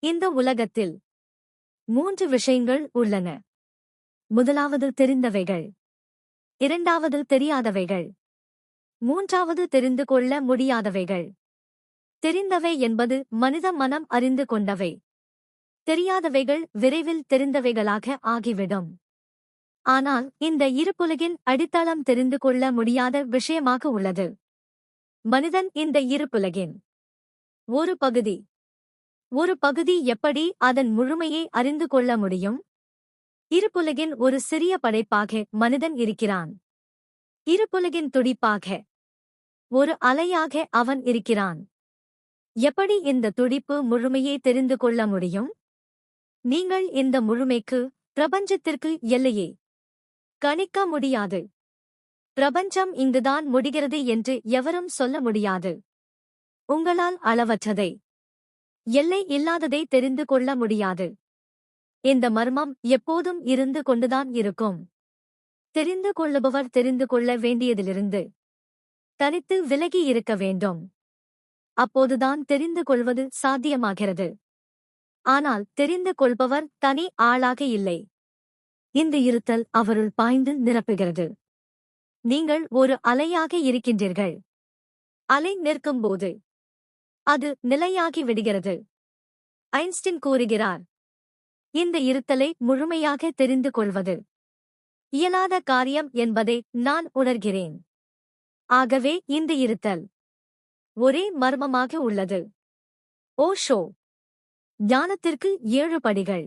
இந்த உலகத்தில் 3 விஷயங்கள் உள்ளன. முதலாவது தெரிந்தவைகள், இரண்டாவது தெரியாதவைகள், மூன்றாவது தெரிந்து கொள்ள முடியாதவைகள். தெரிந்தவை என்பது மனித மனம் அறிந்து கொண்டவை. தெரியாதவைகள் விரைவில் தெரிந்தவைகளாக ஆகிவிடும். ஆனால் இந்த இருப்புலகின் அடித்தளம் தெரிந்து கொள்ள முடியாத விஷயமாக உள்ளது. மனிதன் இந்த இருப்புலகின் ஒரு பகுதி. ஒரு பகுதி எப்படி அதன் முழுமையை அறிந்து கொள்ள முடியும்? இருப்புலகின் ஒரு சிறிய படைப்பாக மனிதன் இருக்கிறான். இருப்புலகின் துடிப்பாக, ஒரு அலையாக அவன் இருக்கிறான். எப்படி இந்த துடிப்பு முழுமையை தெரிந்து கொள்ள முடியும்? நீங்கள் இந்த முழுமைக்கு, பிரபஞ்சத்திற்கு எல்லையே கணிக்க முடியாது. பிரபஞ்சம் இங்குதான் முடிகிறது என்று எவரும் சொல்ல முடியாது. உங்களால் அளவற்றதை, எல்லை இல்லாததை தெரிந்து கொள்ள முடியாது. இந்த மர்மம் எப்போதும் இருந்து கொண்டுதான் இருக்கும். தெரிந்து கொள்ளுபவர் தெரிந்து கொள்ள வேண்டியதிலிருந்து தனித்து விலகி இருக்க வேண்டும். அப்போதுதான் தெரிந்து கொள்வது சாத்தியமாகிறது. ஆனால் தெரிந்து கொள்பவர் தனி ஆளாக இல்லை. இந்த இருத்தல் அவருள் பாய்ந்து நிரப்புகிறது. நீங்கள் ஒரு அலையாக இருக்கின்றீர்கள். அலை நிற்கும்போது அது நிலையாகி விடுகிறது. ஐன்ஸ்டீன் கூறுகிறார், இந்த இருத்தலை முழுமையாக தெரிந்து கொள்வது இயலாத காரியம் என்பதை நான் உணர்கிறேன். ஆகவே இந்த இருத்தல் ஒரே மர்மமாக உள்ளது. ஓஷோ, ஞானத்திற்கு 7 படிகள்.